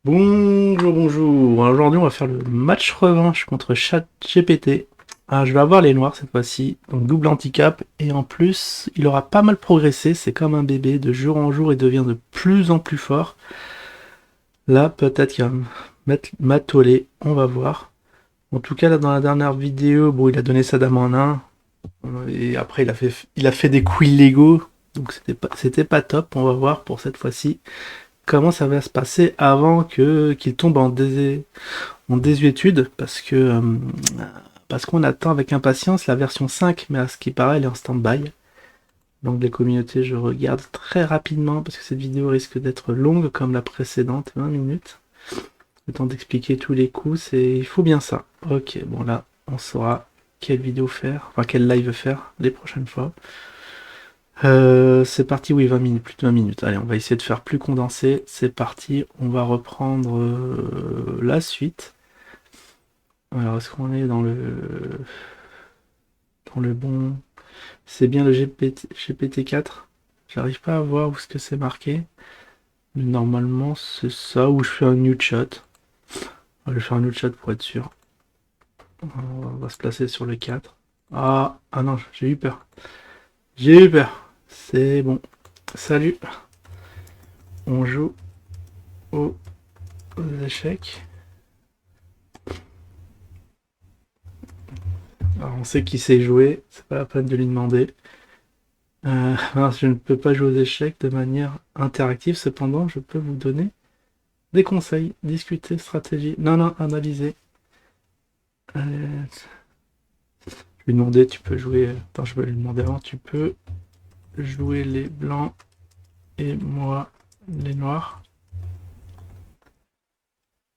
Bonjour, bonjour. Alors, aujourd'hui, on va faire le match revanche contre ChatGPT. Ah, je vais avoir les noirs cette fois-ci, donc double handicap. Et en plus, il aura pas mal progressé. C'est comme un bébé, de jour en jour, il devient de plus en plus fort. Là, peut-être qu'il va me mettre m'atoller. On va voir. En tout cas, là, dans la dernière vidéo, bon, il a donné sa dame en un. Et après, il a fait des coups illégaux. Donc, c'était pas top. On va voir pour cette fois-ci comment ça va se passer avant qu'il tombe en désuétude parce qu'on attend avec impatience la version 5, mais à ce qui paraît elle est en stand-by. Donc les communautés je regarde très rapidement parce que cette vidéo risque d'être longue comme la précédente, 20 minutes. Le temps d'expliquer tous les coups, il faut bien ça. Ok, bon là on saura quelle vidéo faire, enfin quel live faire les prochaines fois. C'est parti, oui, 20 minutes, plus de 20 minutes. Allez, on va essayer de faire plus condensé. C'est parti, on va reprendre la suite. Alors, est-ce qu'on est dans le bon... C'est bien le GPT-4. J'arrive pas à voir où ce que c'est marqué. Mais normalement, c'est ça, ou je fais un new chat. Je vais faire un new chat pour être sûr. On va se placer sur le 4. Ah non, j'ai eu peur. J'ai eu peur. C'est bon. Salut. On joue aux échecs. Alors, on sait qui sait jouer, c'est pas la peine de lui demander. Alors, je ne peux pas jouer aux échecs de manière interactive, cependant, je peux vous donner des conseils, discuter, stratégie. Non, non, analyser. Je lui demander, tu peux jouer. Attends, je vais lui demander avant, tu peux jouer les blancs et moi les noirs.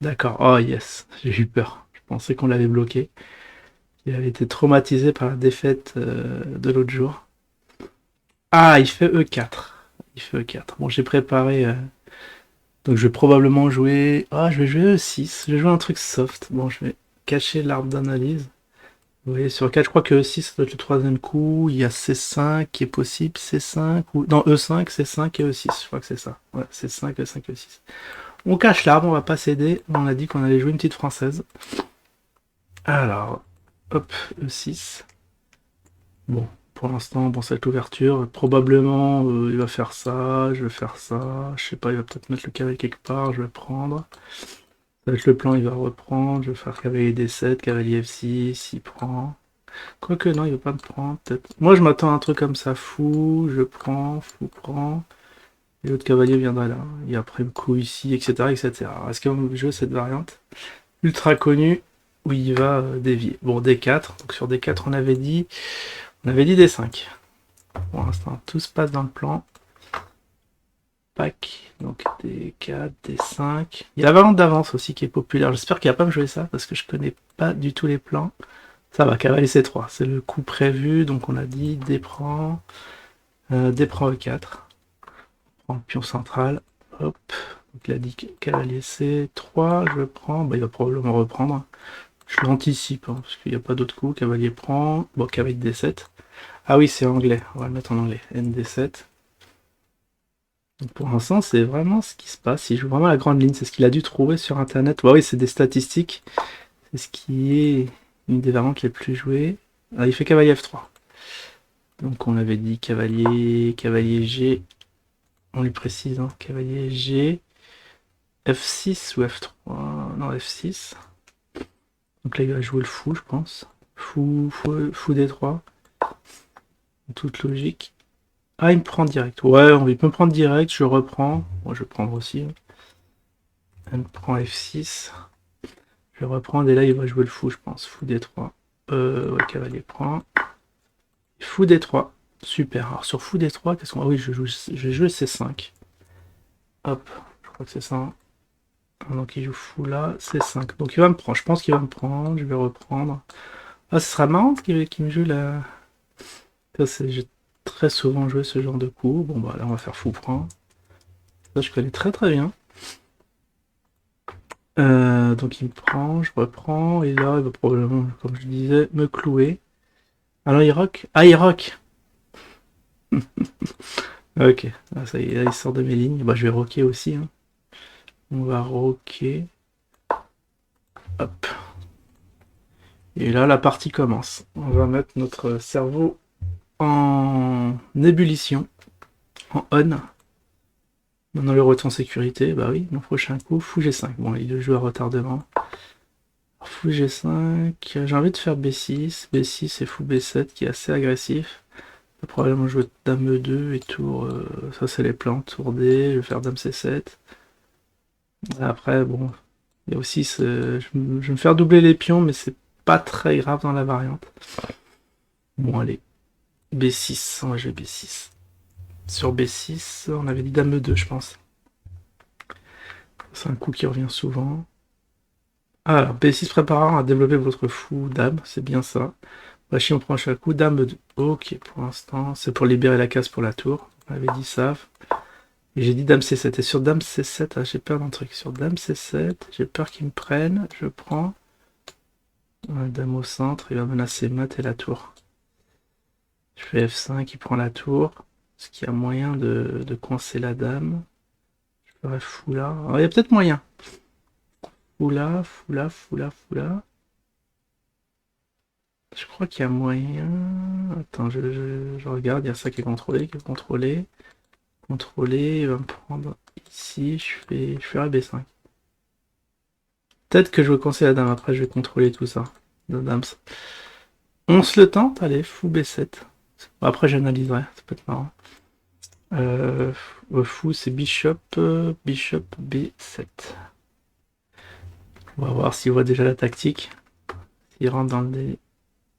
D'accord, oh yes, j'ai eu peur. Je pensais qu'on l'avait bloqué. Il avait été traumatisé par la défaite de l'autre jour. Ah, il fait E4. Il fait E4. Bon, j'ai préparé. Donc je vais probablement jouer. Ah, je vais jouer E6. Je vais jouer un truc soft. Bon, je vais cacher l'arbre d'analyse. Vous voyez, sur 4, je crois que E6, ça doit être le troisième coup. Il y a C5 qui est possible. C5 ou. Non, E5, C5 et E6. Je crois que c'est ça. Ouais, C5, E5, E6. On cache l'arbre, on va pas céder. On a dit qu'on allait jouer une petite française. Alors, hop, E6. Bon, pour l'instant, bon, cette ouverture. Probablement, il va faire ça. Je vais faire ça. Je sais pas, il va peut-être mettre le cavalier quelque part. Je vais prendre. Ça va être le plan, il va reprendre. Je vais faire cavalier D7, cavalier F6, il prend. Quoique non, il va pas me prendre, peut-être. Moi, je m'attends à un truc comme ça, fou, je prends, fou prend. Et l'autre cavalier viendra là. Et après, le coup ici, etc., etc. Est-ce qu'on veut jouer cette variante ultra connue où il va dévier? Bon, D4. Donc sur D4, on avait dit D5. Pour l'instant, tout se passe dans le plan. Pack, donc D4, D5. Il y a la variante d'avance aussi qui est populaire. J'espère qu'il va pas me jouer ça parce que je connais pas du tout les plans. Ça va, cavalier C3, c'est le coup prévu. Donc on a dit D prend, D prend E4. Prend le pion central. Hop. Donc il a dit cavalier C3. Je prends. Bah, il va probablement reprendre. Je l'anticipe hein, parce qu'il n'y a pas d'autre coup. Cavalier prend. Bon, cavalier D7. Ah oui, c'est anglais. On va le mettre en anglais. ND7. Donc pour l'instant, c'est vraiment ce qui se passe. Il joue vraiment la grande ligne. C'est ce qu'il a dû trouver sur Internet. Bah oui, c'est des statistiques. C'est ce qui est une des variantes les plus jouées. Ah, il fait cavalier F3. Donc on avait dit cavalier G. On lui précise, hein, cavalier G. F6 ou F3. Non, F6. Donc là, il va jouer le fou, je pense. Fou D3. Toute logique. Ah, il me prend direct. Ouais, il peut me prendre direct. Je reprends. Moi, je vais prendre aussi. Hein. Elle me prend F6. Je vais reprendre et là il va jouer le fou, je pense. Fou D3. Ouais, cavalier prend. Fou D3. Super. Alors sur fou D3, qu'est-ce qu'on. Ah oui, je vais jouer C5. Hop, je crois que c'est ça. Donc il joue fou là, C5. Donc il va me prendre. Je pense qu'il va me prendre. Je vais reprendre. Ah, ce sera marrant qu'il me joue là. J'ai très souvent joué ce genre de coup. Bon bah là on va faire fou prend. Ça je connais très très bien. Donc il me prend, je reprends, et là il va probablement, comme je disais, me clouer. Alors il rock. Ah il rock. Ok, ah, ça y est, là, il sort de mes lignes. Bah je vais rocker aussi. Hein. On va roquer. Hop. Et là, la partie commence. On va mettre notre cerveau en ébullition, en on. Maintenant le retour en sécurité, bah oui, mon prochain coup, fou G5. Bon, il joue à retardement. Fou G5, j'ai envie de faire B6. B6 et fou B7 qui est assez agressif. Je vais probablement jouer dame E2 et tour, ça c'est les plans, tour D, je vais faire dame C7. Après, bon, il y a aussi, je vais me faire doubler les pions, mais c'est pas très grave dans la variante. Bon, allez, B6, on va jouer B6. Sur B6, on avait dit dame E2, je pense. C'est un coup qui revient souvent. Alors, B6 préparant à développer votre fou dame, c'est bien ça. Voici, on prend chaque coup, dame 2. Ok, pour l'instant, c'est pour libérer la case pour la tour. On avait dit ça. Et j'ai dit dame C7. Et sur dame C7, ah, j'ai peur d'un truc. Sur dame C7, j'ai peur qu'il me prenne. Je prends. Dame au centre, il va menacer mat et la tour. Je fais F5, il prend la tour. Est-ce qu'il y a moyen de coincer la dame? Je ferais fou là. Ah, il y a peut-être moyen. Fou là, fou là, fou là, fou là. Je crois qu'il y a moyen. Attends, je regarde, il y a ça qui est contrôlé, Contrôler, il va me prendre ici, je ferai B5. Peut-être que je vais coincer la dame, après je vais contrôler tout ça. Le dame. On se le tente, allez, fou B7. Bon, après j'analyserai, ça peut être marrant. Fou c'est bishop, bishop B7. On va voir s'il voit déjà la tactique. S'il rentre dans le dé.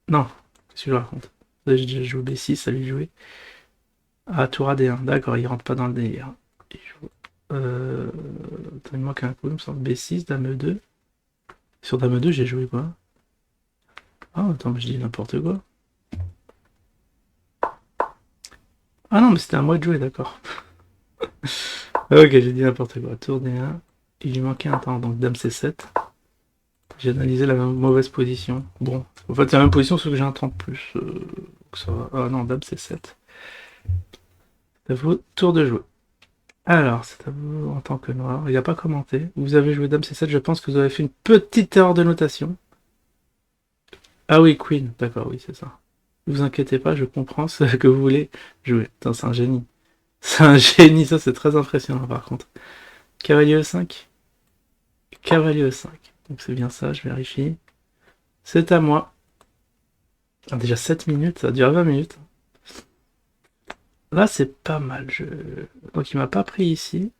Non, qu'est-ce que je raconte? J'ai déjà joué B6, ça lui jouer. Ah, tour AD1, d'accord, il rentre pas dans le délire. Attends, il manque un coup, il me semble. B6, dame E2. Sur dame E2, j'ai joué quoi? Ah, attends, mais je dis n'importe quoi. Ah non, mais c'était à moi de jouer, d'accord. Ok, j'ai dit n'importe quoi. Tour D1. Il lui manquait un temps, donc dame C7. J'ai analysé la mauvaise position. Bon, en fait, c'est la même position, sauf que j'ai un temps de plus. Ça va. Ah non, dame C7. C'est à vous, tour de jouer. Alors, c'est à vous en tant que noir. Il n'a pas commenté. Vous avez joué dame C7, je pense que vous avez fait une petite erreur de notation. Ah oui, Queen, d'accord, oui, c'est ça. Ne vous inquiétez pas, je comprends ce que vous voulez jouer. Putain, c'est un génie. C'est un génie, ça c'est très impressionnant par contre. Cavalier E5. Cavalier E5. Donc c'est bien ça, je vérifie. C'est à moi. Ah, déjà 7 minutes, ça a duré 20 minutes. Là c'est pas mal. Donc il m'a pas pris ici.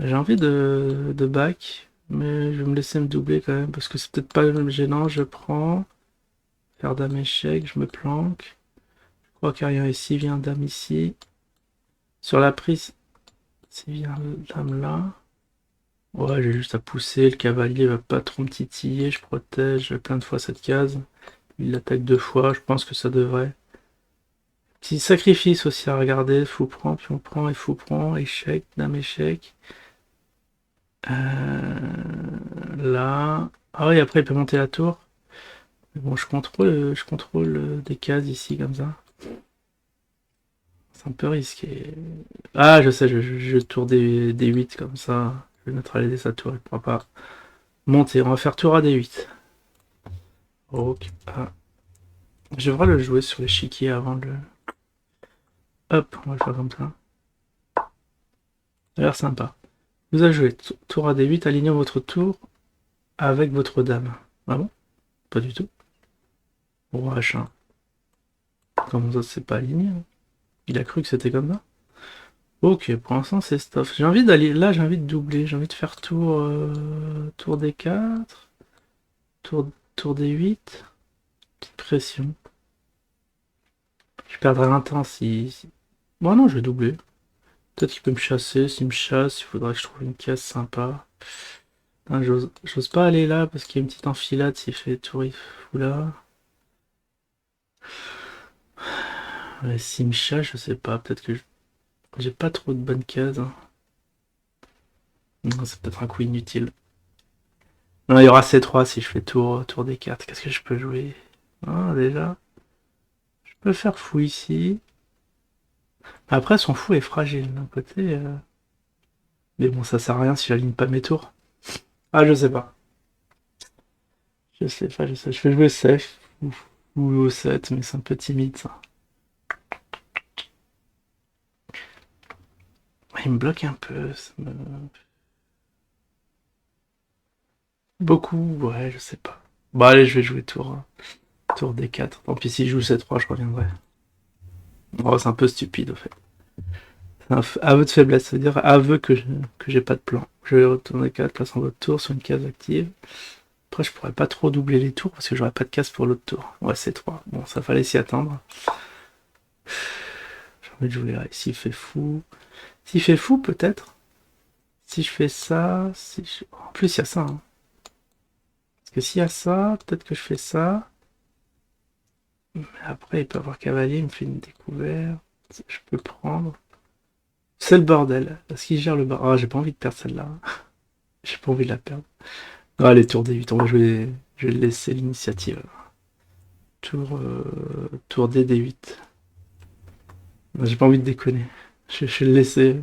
J'ai envie de back, mais je vais me laisser me doubler quand même, parce que c'est peut-être pas gênant, je prends. Faire dame échec, je me planque. Je crois qu'il y a rien ici, vient dame ici. Sur la prise, s'il vient dame là. Ouais, j'ai juste à pousser, le cavalier va pas trop me titiller, je protège plein de fois cette case. Il l'attaque 2 fois, je pense que ça devrait. Petit sacrifice aussi à regarder, fou prend et fou prend, échec, dame échec. Là. Ah oui, après il peut monter la tour. Mais bon, je contrôle des cases ici comme ça. C'est un peu risqué. Ah, je sais, je tour des 8 comme ça. Je vais neutraliser sa tour, il pourra pas monter. On va faire tour à D8. Ok. Ah. Je devrais le jouer sur l'échiquier avant de le... Hop, on va le faire comme ça. Ça a l'air sympa. Vous avez joué tour à D8, alignant votre tour avec votre dame. Ah bon? Pas du tout. Roi H1. Comment ça, c'est pas aligné? Hein. Il a cru que c'était comme ça? Ok, pour l'instant c'est stuff. J'ai envie d'aller... Là, j'ai envie de doubler. J'ai envie de faire tour D4. Tour D8. Petite pression. Je perdrai un temps si... Bon non, je vais doubler. Peut-être qu'il peut me chasser. S'il me chasse, il faudra que je trouve une case sympa. J'ose pas aller là parce qu'il y a une petite enfilade s'il fait tour il fout là. Ouais, s'il me chasse, je sais pas. Peut-être que j'ai pas trop de bonnes cases. Hein. Non, c'est peut-être un coup inutile. Non, il y aura C3 si je fais tour des cartes. Qu'est-ce que je peux jouer? Ah, déjà. Je peux faire fou ici. Après, son fou est fragile. D'un côté, Mais bon, ça sert à rien si j'aligne pas mes tours. Ah, je sais pas. Je sais pas, je sais. Je vais jouer safe ou au 7, mais c'est un peu timide ça. Il me bloque un peu. Beaucoup, ouais, je sais pas. Bon, allez, je vais jouer tour D4. Tant pis, si je joue C3, je reviendrai. Oh, c'est un peu stupide, au fait. C'est un aveu de faiblesse, ça veut dire aveu que j'ai pas de plan. Je vais retourner 4, plaçant votre tour sur une case active. Après, je pourrais pas trop doubler les tours parce que j'aurais pas de case pour l'autre tour. Ouais, C3. Bon, ça fallait s'y attendre. J'ai envie de jouer là. S'il fait fou. S'il fait fou, peut-être. Si je fais ça. En plus, il y a ça. Hein. Parce que s'il y a ça, peut-être que je fais ça. Mais après, il peut avoir cavalier, il me fait une découverte. Je peux prendre. C'est le bordel. Est-ce qu'il gère le bordel? Ah, j'ai pas envie de perdre celle-là. J'ai pas envie de la perdre. Ah, allez, tour D8. Je vais laisser l'initiative. Tour D, D8. J'ai pas envie de déconner. Je vais le laisser.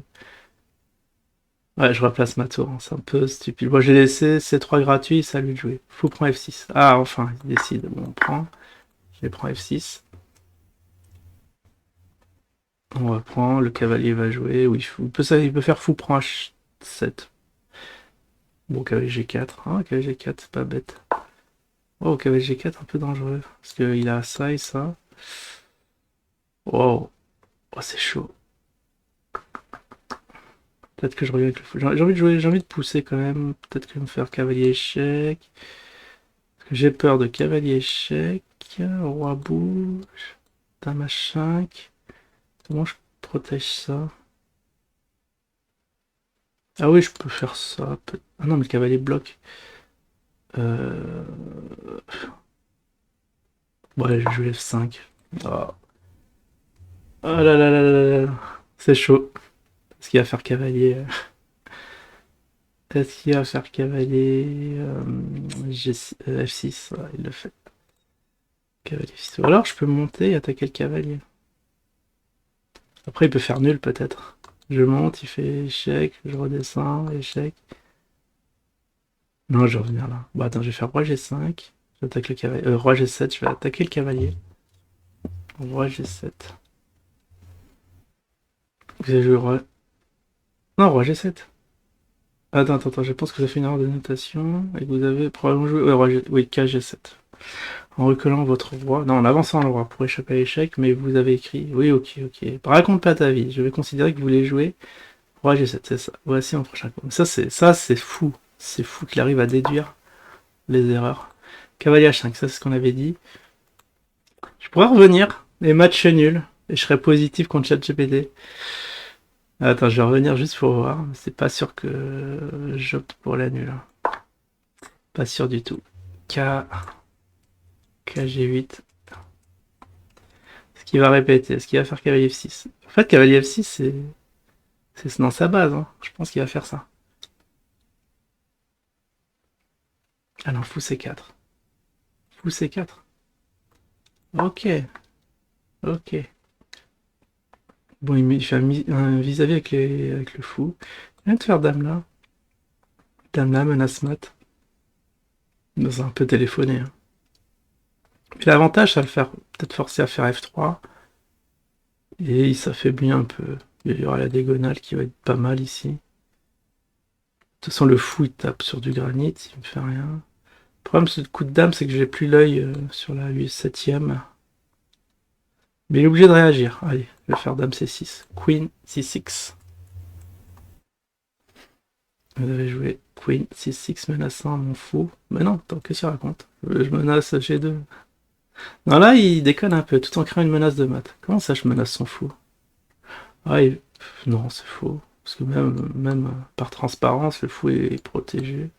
Ouais, je replace ma tour, hein. C'est un peu stupide. Moi, j'ai laissé C3 gratuit, ça à lui de jouer. Fou prend F6. Ah, enfin, il décide. Bon, on prend. Je les prends F6. On reprend, le cavalier va jouer. Oui, il peut faire fou prend H7. Bon, cavalier G4. Ah, cavalier G4, c'est pas bête. Oh, cavalier G4, un peu dangereux. Parce qu'il a ça et ça. Wow. Oh, c'est chaud. Peut-être que je reviens avec le fou. J'ai envie de jouer, j'ai envie de pousser quand même. Peut-être que je vais me faire cavalier échec. J'ai peur de cavalier échec. Roi bouge. Dame H5. Comment je protège ça? Ah oui, je peux faire ça. Ah non, mais le cavalier bloque. Euh... Ouais, je joue F5. Ah. Oh là là là là là. C'est chaud. Est-ce qu'il va faire cavalier? Est-ce qu'il va faire cavalier F6? Ouais, il le fait. Cavalier F6. Ou alors je peux monter et attaquer le cavalier. Après, il peut faire nul peut-être. Je monte, il fait échec, je redescends, échec. Non, je vais revenir là. Bon, attends, je vais faire roi G5. J'attaque le cavalier. Roi G7, je vais attaquer le cavalier. Roi G7. Vous avez joué roi. Non, roi G7. Attends, je pense que vous avez fait une erreur de notation. Et que vous avez probablement joué. Ouais, oui, KG7. En recollant votre roi. Non, en avançant le roi pour échapper à l'échec, mais vous avez écrit. Oui, ok. Raconte pas ta vie. Je vais considérer que vous voulez jouer roi G7, c'est ça. Voici mon prochain coup. Ça c'est fou. C'est fou qu'il arrive à déduire les erreurs. Cavalier H5, ça c'est ce qu'on avait dit. Je pourrais revenir et match nul. Et je serais positif contre ChatGPT. Attends, je vais revenir juste pour voir. C'est pas sûr que j'opte pour la nulle. Pas sûr du tout. K. KG8. Est-ce qu'il va répéter? Est-ce qu'il va faire cavalier F6? En fait, cavalier F6, c'est dans sa base. Hein. Je pense qu'il va faire ça. Ah non, fou C4. Fou C4. Ok. Bon, il fait un vis-à-vis avec le fou. Il vient de faire dame là. Dame là, menace mat. C'est un peu téléphoné. Hein. Puis l'avantage, ça va le faire peut-être forcer à faire F3. Et il s'affaiblit un peu. Il y aura la diagonale qui va être pas mal ici. De toute façon, le fou, il tape sur du granit, il me fait rien. Le problème, ce coup de dame, c'est que j'ai plus l'œil sur la 7ème. Mais il est obligé de réagir. Allez, je vais faire dame C6. Queen C6. Vous avez joué Queen C6 menaçant mon fou. Mais non, qu'est-ce qu'il raconte? Je menace G2. Non, là, il déconne un peu, tout en créant une menace de mat. Comment ça, je menace son fou? Ah, non, c'est faux. Parce que même par transparence, le fou est protégé.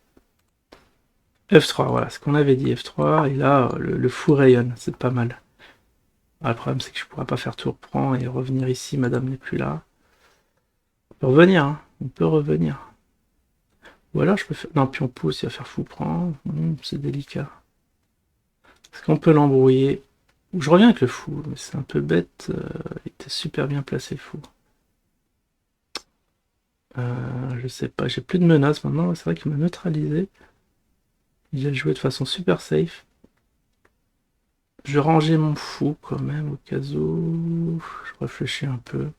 F3, voilà, ce qu'on avait dit, F3, et là, le fou rayonne, c'est pas mal. Ah, le problème, c'est que je pourrais pas faire tour prend et revenir ici, madame n'est plus là. On peut revenir, hein, on peut revenir. Ou alors je peux faire... Non, puis on pousse, il va faire fou prend, c'est délicat. Est-ce qu'on peut l'embrouiller? Ou je reviens avec le fou, mais c'est un peu bête, il était super bien placé le fou. Je sais pas, j'ai plus de menaces maintenant. C'est vrai qu'il m'a neutralisé. Il a joué de façon super safe. Je rangeais mon fou quand même au cas où. Je réfléchis un peu.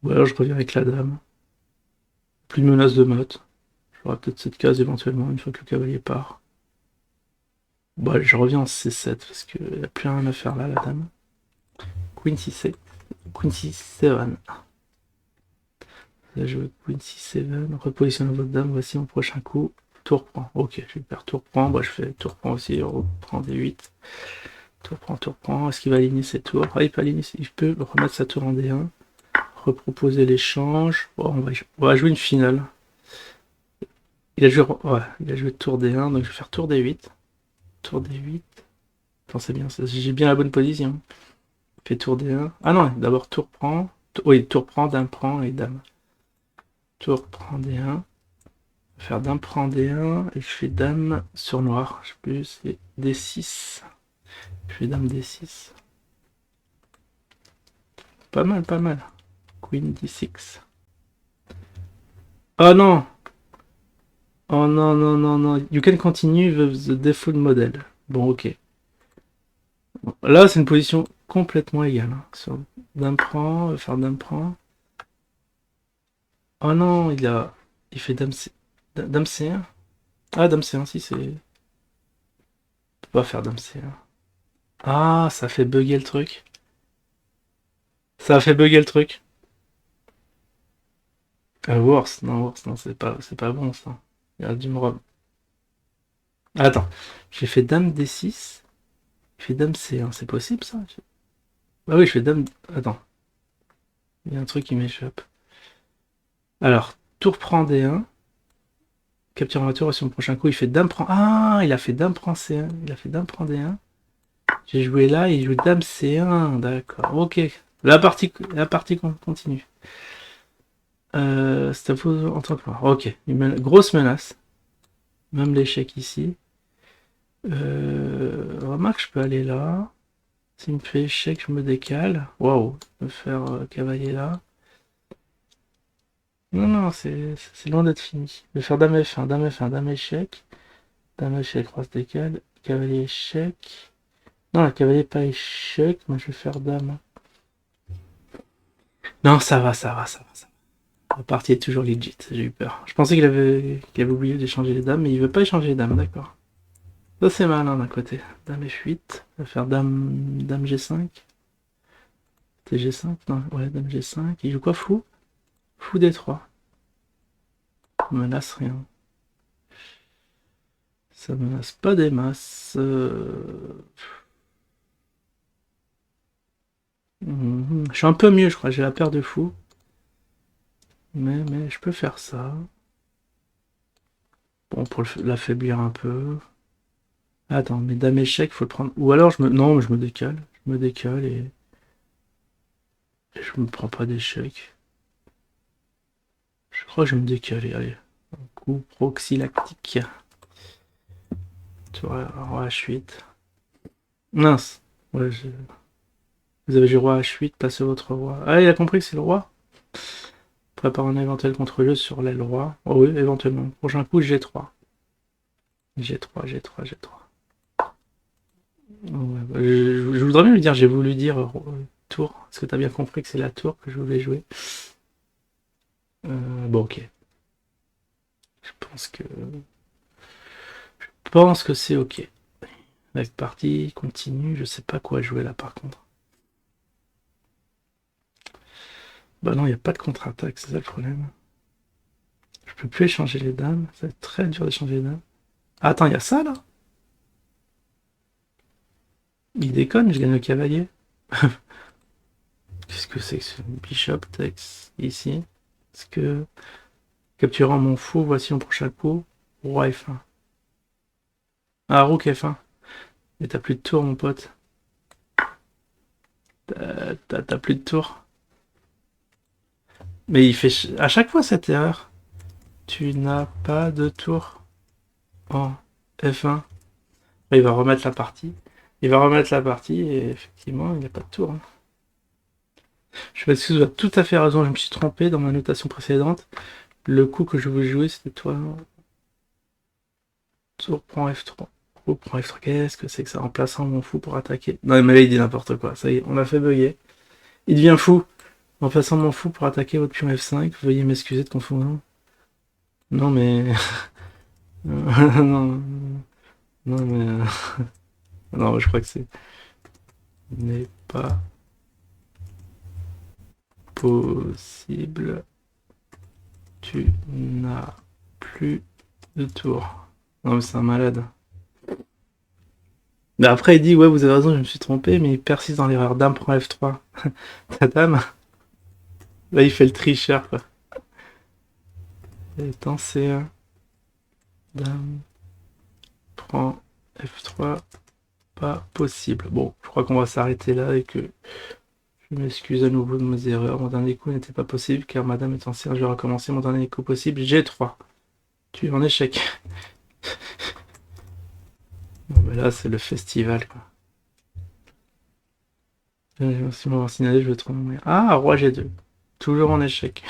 Ou alors je reviens avec la dame. Plus de menaces de motte. J'aurai peut-être cette case éventuellement une fois que le cavalier part. Bon, allez, je reviens en C7 parce qu'il n'y a plus rien à faire là, la dame. Queen C7. Queen C7. Là, je veux Queen C7. Repositionne votre dame. Voici mon prochain coup. Tour prend. Ok, je vais faire tour prend. Moi, je fais tour prend aussi. Reprend D8. Tour prend, tour prend. Est-ce qu'il va aligner ses tours? Ah, il peut aligner. Il peut remettre sa tour en D1. Reproposer l'échange. Bon, on va jouer une finale. Il a joué tour D1, donc je vais faire tour D8. Tour D8. Attends, c'est bien, j'ai bien la bonne position. Fait tour D1. Ah non, d'abord tour prend. Oui, tour prend, dame prend et dame. Tour prend D1. Je vais faire dame prend D1 et je fais dame sur noir. Je sais plus, c'est D6. Je fais dame D6. Pas mal, pas mal. Queen D6. Oh non! Oh non, non, non, non. You can continue with the default model. Bon, ok. Bon, là, c'est une position complètement égale. Hein. Sur dame prend, faire dame prend. Oh non, il fait dame C... Dame C1. Ah, dame C1, si c'est... On peut pas faire dame C1. Ah, ça fait bugger le truc. Ça a fait bugger le truc. Worse, non, c'est pas bon ça. Il a dû me Attends, j'ai fait dame D6. Il fait dame C1, c'est possible ça? Ah oui, je fais dame... Attends, il y a un truc qui m'échappe. Alors, tour prend D1. Capture en voiture et sur le prochain coup, il fait dame prend... Ah, il a fait dame prend C1. Il a fait dame prend D1. J'ai joué là, il joue dame C1. D'accord, ok. La partie continue. C'est à vous en tant que noir. Ok, grosse menace. Même l'échec ici. Remarque, je peux aller là. S'il me fait échec, je me décale. Waouh, je peux faire cavalier là. Non, non, c'est loin d'être fini. Je vais faire dame F1, dame F1, dame échec. Dame échec, roi se décale. Cavalier échec. Non, le cavalier pas échec. Moi, je vais faire dame. Non, ça va, ça va, ça va, ça va. La partie est toujours legit, j'ai eu peur. Je pensais qu'il avait oublié d'échanger les dames, mais il veut pas échanger les dames, d'accord. Ça c'est malin d'un côté. Dame F8, on va faire dame G5. C'est G5? Non, ouais, dame G5. Il joue quoi, fou? Fou D3. Menace rien. Ça menace pas des masses. Je suis un peu mieux, je crois. J'ai la paire de fou. Mais je peux faire ça. Bon, pour l'affaiblir un peu. Attends, mais dame échec, faut le prendre. Ou alors je me. Non, mais je me décale. Je me décale et je me prends pas d'échec. Je crois que je vais me décaler, allez. Un coup proxylactique. Tu vois, roi H8. Mince. Ouais, vous avez joué roi H8, placez votre roi. Ah, il a compris que c'est le roi. Prépare un éventuel contre-jeu sur l'aile roi. Oh oui, éventuellement. Prochain coup, G3. G3, G3, G3. Ouais, bah, je voudrais bien lui dire, j'ai voulu dire tour. Est-ce que t'as bien compris que c'est la tour que je voulais jouer? Bon, ok. Je pense que c'est ok. La partie continue, je sais pas quoi jouer là par contre. Bah non, il n'y a pas de contre-attaque, c'est ça le problème. Je peux plus échanger les dames, ça va être très dur d'échanger les dames. Ah, attends, il y a ça là? Il déconne, je gagne le cavalier. Qu'est-ce que c'est que ce bishop text ici? Est-ce que capturant mon fou, voici mon prochain coup. Roi F1. Ah, rook F1. Mais t'as plus de tour, mon pote. T'as plus de tour. Mais il fait à chaque fois cette erreur. Tu n'as pas de tour en F1. Il va remettre la partie. Il va remettre la partie et effectivement, il n'y a pas de tour. Hein. Je m'excuse, tu as tout à fait raison, je me suis trompé dans ma notation précédente. Le coup que je voulais jouer, c'était toi. Tour prend F3. Rook prend F3. Qu'est-ce que c'est que ça? En plaçant mon fou pour attaquer. Non, mais là, il dit n'importe quoi. Ça y est, on l'a fait bugger. Il devient fou. En plaçant mon fou pour attaquer votre pion F5. Veuillez m'excuser de confondre. Non, mais. non, non, mais. Non, je crois que c'est. N'est pas possible. Tu n'as plus de tour. Non, mais c'est un malade. Mais après, il dit, ouais, vous avez raison, je me suis trompé, mais il persiste dans l'erreur. Dame prend F3. Ta dame. Là, il fait le tricheur, quoi. Étant C1. Dame prend F3. Pas possible. Bon, je crois qu'on va s'arrêter là et que je m'excuse à nouveau de mes erreurs. Mon dernier coup n'était pas possible car madame est en C1. Je vais recommencer mon dernier coup possible. G3. Tu es en échec. Bon, mais là, c'est le festival, quoi. Si m'avoir signalé, je vais trop mourir. Ah, roi G2. Toujours en échec.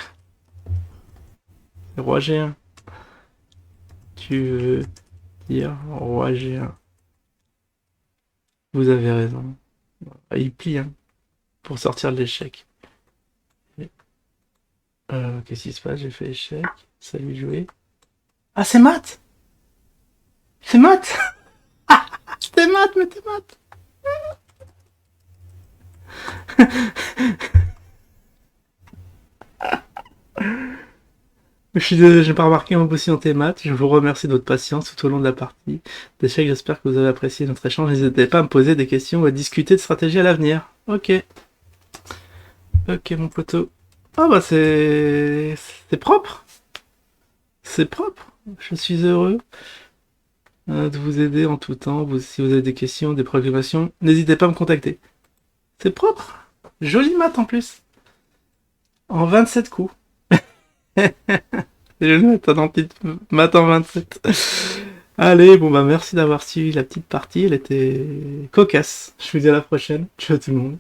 Roi G1. Tu veux dire roi G1. Vous avez raison. Ah, il plie, hein, pour sortir de l'échec. Qu'est-ce qui se passe? J'ai fait échec. Salut jouer. Ah, c'est mat! C'est mat! C'est mat, mais t'es mat! Je suis désolé, j'ai pas remarqué mon position en maths. Je vous remercie de votre patience tout au long de la partie d'échecs. J'espère que vous avez apprécié notre échange. N'hésitez pas à me poser des questions ou à discuter de stratégie à l'avenir. Ok. Ok, mon poteau. Ah bah c'est propre. C'est propre. Je suis heureux de vous aider en tout temps. Si vous avez des questions, des préoccupations, n'hésitez pas à me contacter. C'est propre. Joli mat en plus. En 27 coups. Je le mets en petite mat en 27. Allez, bon bah merci d'avoir suivi la petite partie. Elle était cocasse. Je vous dis à la prochaine. Ciao tout le monde.